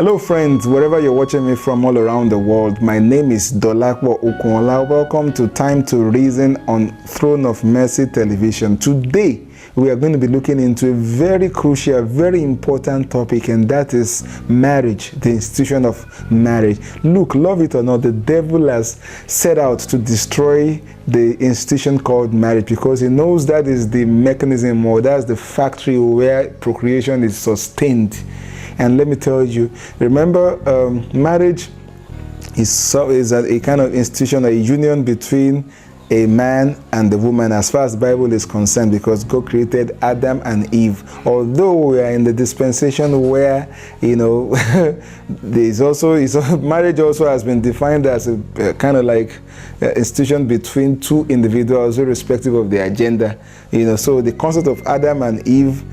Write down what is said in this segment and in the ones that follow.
Hello friends, wherever you're watching me from all around the world, my name is Dolapo Okunola. Welcome to Time to Reason on Throne of Mercy Television. Today, we are going to be looking into a very crucial, very important topic, and that is marriage, the institution of marriage. Look, love it or not, the devil has set out to destroy the institution called marriage because he knows that is the mechanism, or that's the factory where procreation is sustained. And let me tell you, remember, marriage is a kind of institution, a union between a man and the woman as far as the Bible is concerned, because God created Adam and Eve. Although we are in the dispensation where, there's also, marriage also has been defined as a kind of like institution between two individuals, irrespective of their gender. So the concept of Adam and Eve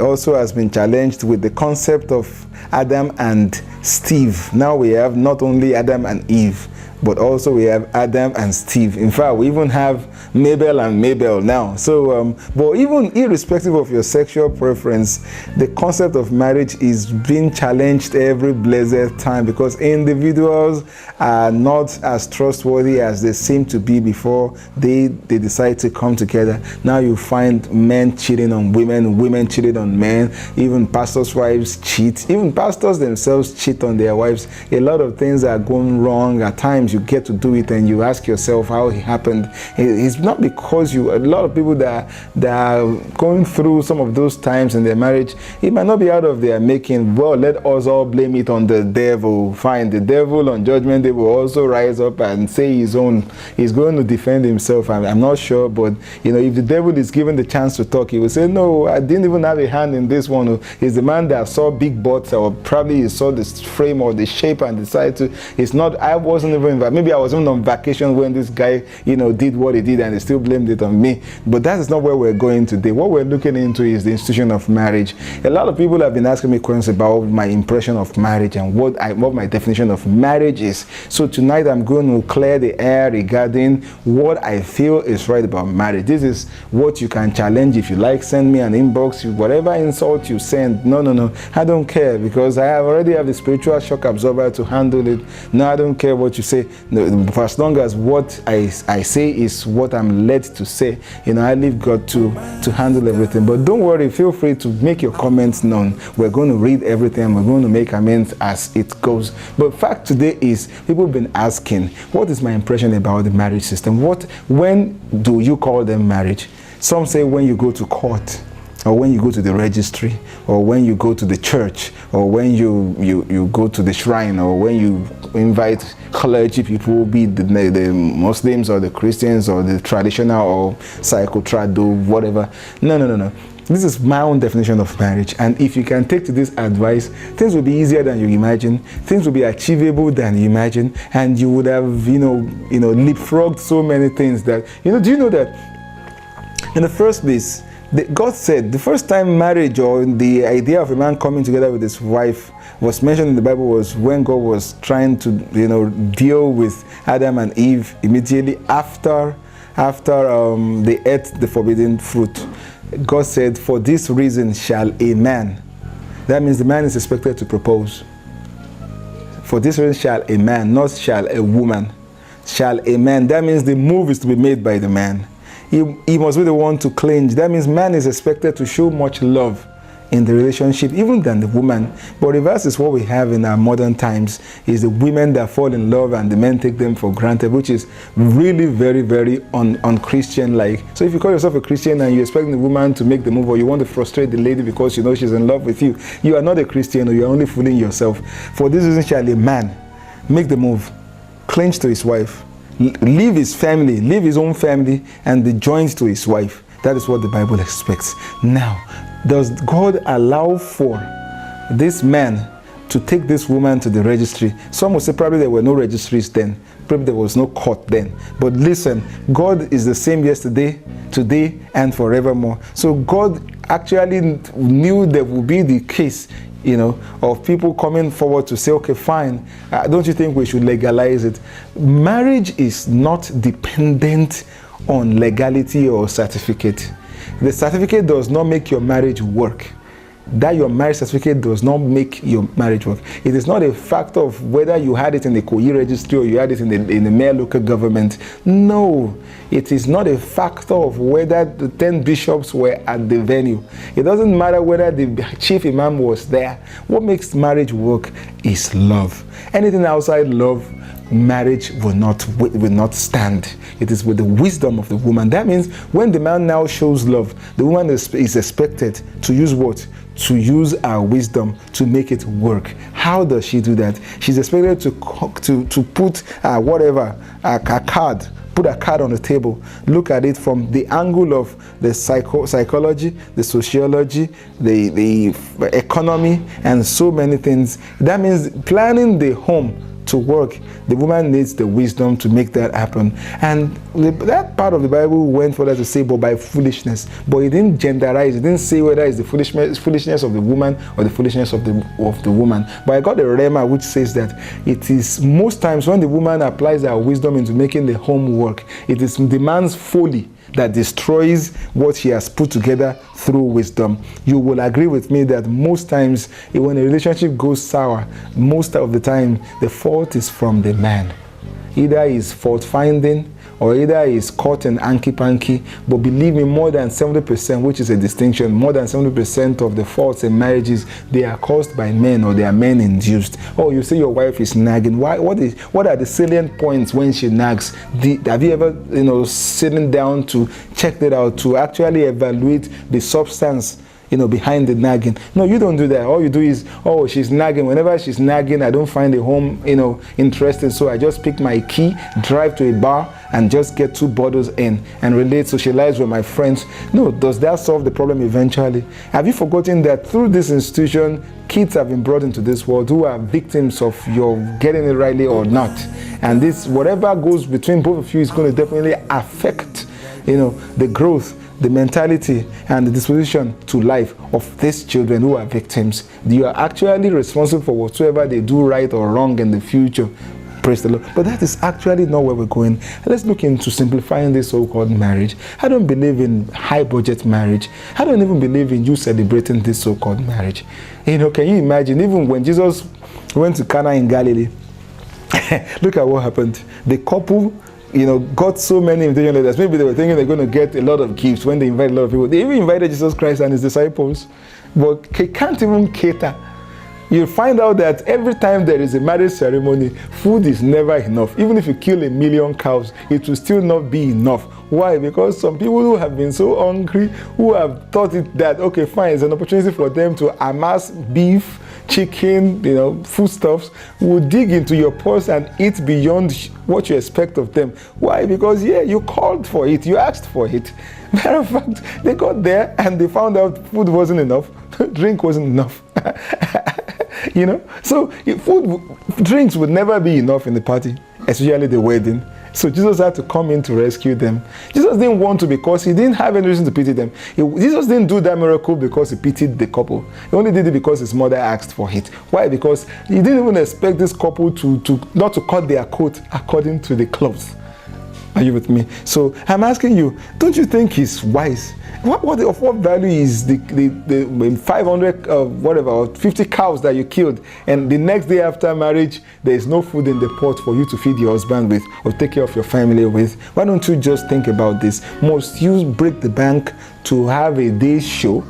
also has been challenged with the concept of Adam and Steve. Now we have not only Adam and Eve, but also we have Adam and Steve. In fact, we even have Mabel and Mabel now. So, but even irrespective of your sexual preference, the concept of marriage is being challenged every blessed time because individuals are not as trustworthy as they seem to be before they decide to come together. Now you find men cheating on women, women cheating on men, even pastors' wives cheat, even pastors themselves cheat on their wives. A lot of things are going wrong. At times you get to do it and you ask yourself how it happened. It's not because a lot of people that are going through some of those times in their marriage, it might not be out of their making. Well, let us all blame it on the devil. Fine, the devil on judgment day will also rise up and say he's going to defend himself. I'm not sure, but if the devil is given the chance to talk, he will say, no, I didn't even have a hand in this one. It's the man that saw big butts, or probably he saw the frame or the shape and decided to. It's not, I wasn't even, maybe I was even on vacation when this guy, did what he did, and they still blamed it on me. But that is not where we're going today. What we're looking into is the institution of marriage. A lot of people have been asking me questions about my impression of marriage and what my definition of marriage is. So tonight I'm going to clear the air regarding what I feel is right about marriage. This is what you can challenge. If you like, send me an inbox. Whatever insult you send, no, I don't care, because I already have the spiritual shock absorber to handle it. No, I don't care what you say. No, for as long as what I say is what I'm led to say, I leave God to handle everything. But don't worry, feel free to make your comments known. We're going to read everything and we're going to make amends as it goes. But fact today is, people have been asking, what is my impression about the marriage system? When do you call them marriage? Some say when you go to court, or when you go to the registry, or when you go to the church, or when you go to the shrine, or when you invite clergy people, be the Muslims or the Christians or the traditional or psychotrado, whatever. No. This is my own definition of marriage, and if you can take to this advice, things will be easier than you imagine, things will be achievable than you imagine, and you would have leapfrogged so many things that do you know that in the first place, God said the first time marriage, or the idea of a man coming together with his wife, was mentioned in the Bible was when God was trying to deal with Adam and Eve immediately after they ate the forbidden fruit. God said, for this reason shall a man. That means the man is expected to propose. For this reason shall a man, not shall a woman. Shall a man. That means the move is to be made by the man. He must be the one to cling. That means man is expected to show much love in the relationship, even than the woman. But reverse is what we have in our modern times, is the women that fall in love and the men take them for granted, which is really very, very un-Christian-like. So if you call yourself a Christian and you expect the woman to make the move, or you want to frustrate the lady because she's in love with you, you are not a Christian, or you're only fooling yourself. For this reason shall a man make the move, cling to his wife, leave his family, leave his own family, and be joined to his wife. That is what the Bible expects. Now, does God allow for this man to take this woman to the registry? Some will say probably there were no registries then. Probably there was no court then. But listen, God is the same yesterday, today, and forevermore. So God actually knew there would be the case, of people coming forward to say, okay, fine, don't you think we should legalize it? Marriage is not dependent on legality or certificate. The certificate does not make your marriage work. that your marriage certificate does not make your marriage work. It is not a fact of whether you had it in the COE registry or you had it in the mere local government. No, it is not a factor of whether the 10 bishops were at the venue. It doesn't matter whether the chief imam was there. What makes marriage work is love. Anything outside love, marriage will not stand. It is with the wisdom of the woman. That means when the man now shows love, the woman is expected to use what? To use our wisdom to make it work. How does she do that? She's expected to put a card. Put a card on the table. Look at it from the angle of the psychology, the sociology, the economy, and so many things. That means planning the home to work, the woman needs the wisdom to make that happen. And that part of the Bible went further to say, but by foolishness. But it didn't genderize. It didn't say whether it's the foolishness of the woman or the foolishness of the woman. But I got a rema which says that it is most times when the woman applies her wisdom into making the home work, it is the man's folly that destroys what he has put together through wisdom. You will agree with me that most times when a relationship goes sour, most of the time the fault is from the man. Either he's fault finding or either he's caught in hanky-panky. But believe me, more than 70%, which is a distinction, more than 70% of the faults in marriages, they are caused by men or they are men induced. Oh, you say your wife is nagging. What are the salient points when she nags? Have you ever, sitting down to check that out, to actually evaluate the substance behind the nagging? No, you don't do that. All you do is, oh, she's nagging. Whenever she's nagging, I don't find the home, interesting. So I just pick my key, drive to a bar, and just get 2 bottles in and relate, socialize with my friends. No, does that solve the problem eventually? Have you forgotten that through this institution, kids have been brought into this world who are victims of your getting it rightly or not? And this, whatever goes between both of you, is going to definitely affect, the growth, the mentality and the disposition to life of these children who are victims. You are actually responsible for whatsoever they do right or wrong in the future. Praise the Lord. But that is actually not where we're going. Let's look into simplifying this so-called marriage. I don't believe in high budget marriage. I don't even believe in you celebrating this so-called marriage. Can you imagine, even when Jesus went to Cana in Galilee, look at what happened. The couple got so many invitation letters. Maybe they were thinking they're going to get a lot of gifts when they invite a lot of people. They even invited Jesus Christ and his disciples, but they can't even cater. You'll find out that every time there is a marriage ceremony, food is never enough. Even if you kill 1 million cows, it will still not be enough. Why? Because some people who have been so hungry, who have thought it that, okay, fine, it's an opportunity for them to amass beef, chicken, foodstuffs, will dig into your purse and eat beyond what you expect of them. Why? Because, you called for it, you asked for it. Matter of fact, they got there and they found out food wasn't enough, drink wasn't enough. So drinks would never be enough in the party, especially the wedding. So Jesus had to come in to rescue them. Jesus didn't want to because he didn't have any reason to pity them. Jesus didn't do that miracle because he pitied the couple. He only did it because his mother asked for it. Why? Because he didn't even expect this couple to not to cut their coat according to the clothes. Are you with me? So I'm asking you, don't you think he's wise? What value is the 500 or 50 cows that you killed, and the next day after marriage there is no food in the pot for you to feed your husband with or take care of your family with? Why don't you just think about this? Must you break the bank to have a day's show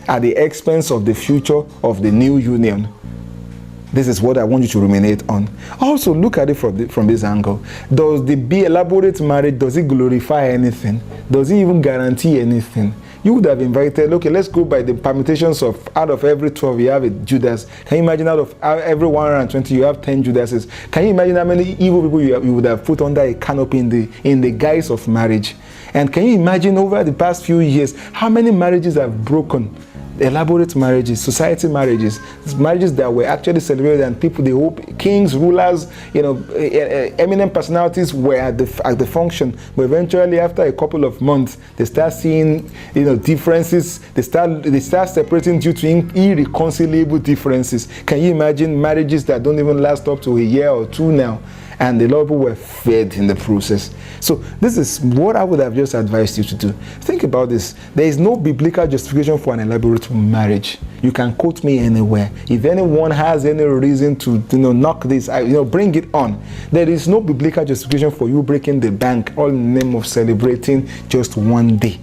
at the expense of the future of the new union? This is what I want you to ruminate on. Also, look at it from this angle. Does the elaborate marriage, does it glorify anything? Does it even guarantee anything? You would have invited, okay, let's go by the permutations of out of every 12 you have a Judas. Can you imagine out of every 120 you have 10 Judases? Can you imagine how many evil people you would have put under a canopy in the guise of marriage? And can you imagine over the past few years how many marriages have broken? Elaborate marriages, society marriages that were actually celebrated, and people, the whole kings, rulers, eminent personalities were at the function. But eventually, after a couple of months, they start seeing, differences. They start separating due to irreconcilable differences. Can you imagine marriages that don't even last up to a year or two now? and a lot of people were fed in the process. So this is what I would have just advised you to do. Think about this. There is no biblical justification for an elaborate marriage. You can quote me anywhere. If anyone has any reason to knock this, bring it on. There is no biblical justification for you breaking the bank all in the name of celebrating just one day.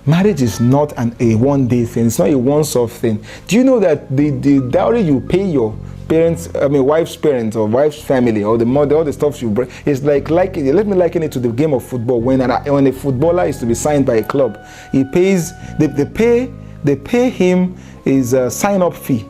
Marriage is not a one-day thing. It's not a once-off thing. Do you know that the dowry you pay your parents, wife's parents or wife's family or the mother, all the stuff you bring, is let me liken it to the game of football. When a footballer is to be signed by a club, he pays, they pay him his sign-up fee.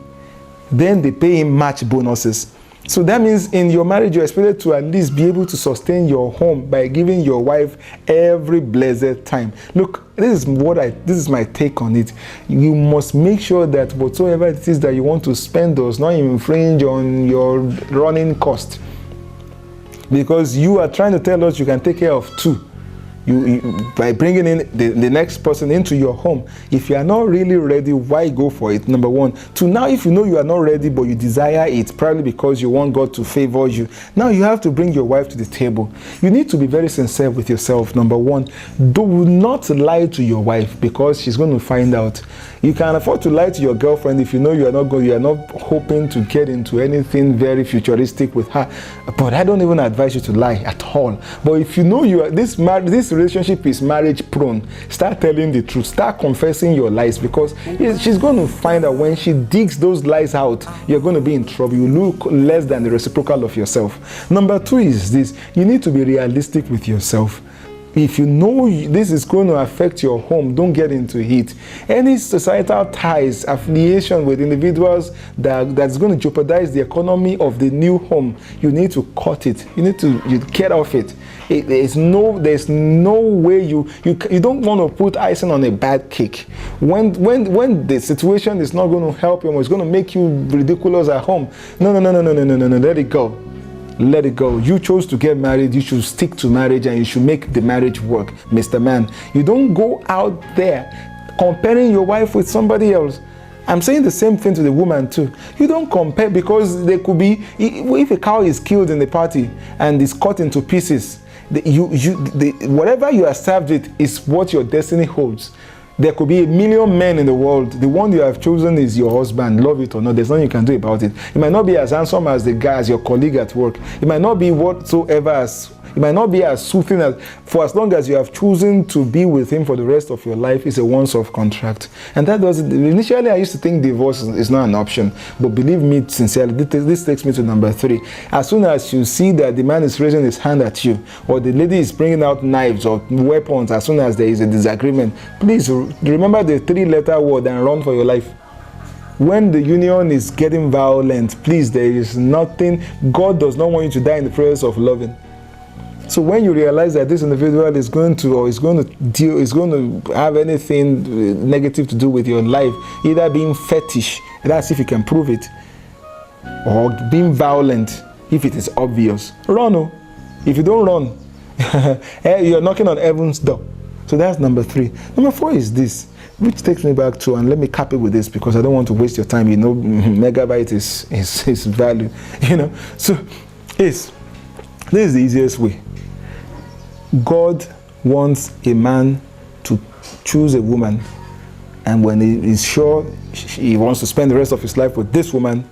Then they pay him match bonuses. So that means in your marriage, you're expected to at least be able to sustain your home by giving your wife every blessed time. Look, this is my take on it. You must make sure that whatsoever it is that you want to spend does not infringe on your running cost. Because you are trying to tell us you can take care of two. By bringing in the next person into your home. If you are not really ready, why go for it? Number one. Two, now if you know you are not ready but you desire it, probably because you want God to favor you, now you have to bring your wife to the table. You need to be very sincere with yourself. Number one, do not lie to your wife because she's going to find out. You can afford to lie to your girlfriend if you know you are not hoping to get into anything very futuristic with her. But I don't even advise you to lie at all. But if you know this relationship is marriage prone, start telling the truth. Start confessing your lies, because she's going to find out when she digs those lies out, you're going to be in trouble. You look less than the reciprocal of yourself. Number two is this: you need to be realistic with yourself. If you know this is going to affect your home, don't get into it. Any societal ties, affiliation with individuals that's going to jeopardize the economy of the new home, you need to cut it. You need to get off it. There's no way you don't want to put icing on a bad cake. When the situation is not going to help you, it's going to make you ridiculous at home. No, let it go. Let it go. You chose to get married. You should stick to marriage and you should make the marriage work, Mr. Man. You don't go out there comparing your wife with somebody else. I'm saying the same thing to the woman too. You don't compare, because there could be, if a cow is killed in the party and is cut into pieces, whatever you are served with is what your destiny holds. There could be 1 million men in the world. The one you have chosen is your husband. Love it or not, there's nothing you can do about it. It might not be as handsome as the guy, as your colleague at work. It might not be it might not be as soothing as, for as long as you have chosen to be with him for the rest of your life, it's a once-off contract. And that doesn't, initially I used to think divorce is not an option, but believe me sincerely, this takes me to number 3. As soon as you see that the man is raising his hand at you, or the lady is bringing out knives or weapons, as soon as there is a disagreement, please remember the 3-letter word and run for your life. When the union is getting violent, please, there is nothing. God does not want you to die in the presence of loving. So when you realize that this individual is going to have anything negative to do with your life, either being fetish, that's if you can prove it, or being violent, if it is obvious, run. If you don't run, you're knocking on heaven's door. So that's number 3. Number 4 is this, which takes me back to, and let me cap it with this because I don't want to waste your time. Megabyte is value. So this is the easiest way. God wants a man to choose a woman, and when he is sure he wants to spend the rest of his life with this woman,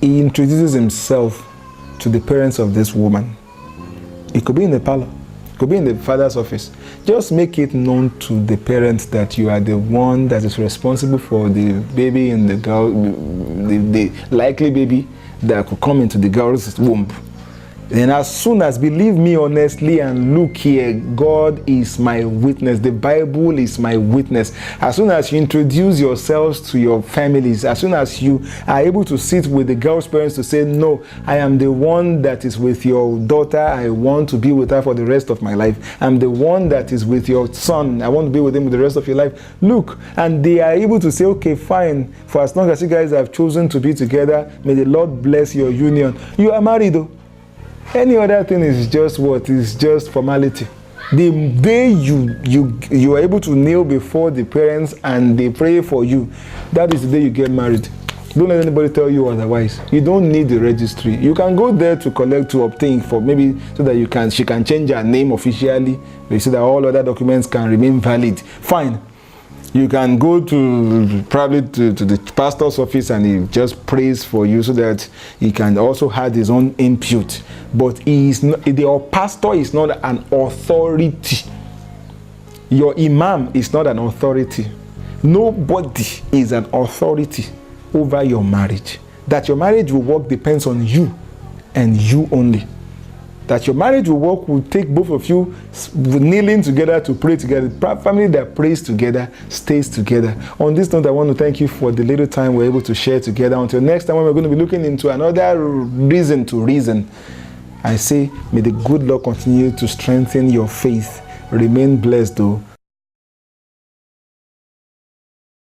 he introduces himself to the parents of this woman. It could be in the parlor, it could be in the father's office. Just make it known to the parents that you are the one that is responsible for the baby in the girl, the likely baby that could come into the girl's womb. And as soon as, believe me honestly, and look here, God is my witness. The Bible is my witness. As soon as you introduce yourselves to your families, as soon as you are able to sit with the girl's parents to say, no, I am the one that is with your daughter. I want to be with her for the rest of my life. I'm the one that is with your son. I want to be with him for the rest of your life. Look, and they are able to say, okay, fine. For as long as you guys have chosen to be together, may the Lord bless your union. You are married though. Any other thing is just what? Is just formality. The day you are able to kneel before the parents and they pray for you, that is the day you get married. Don't let anybody tell you otherwise. You don't need the registry. You can go there to collect, to obtain, for maybe so that she can change her name officially, so that all other documents can remain valid. Fine. You can go to probably to the pastor's office and he just prays for you so that he can also have his own input. But he is not, your pastor is not an authority. Your imam is not an authority. Nobody is an authority over your marriage. That your marriage will work depends on you and you only. That your marriage will work will take both of you kneeling together to pray together. Family that prays together stays together. On this note, I want to thank you for the little time we're able to share together. Until next time, when we're going to be looking into another reason to reason, I say, may the good Lord continue to strengthen your faith. Remain blessed, though.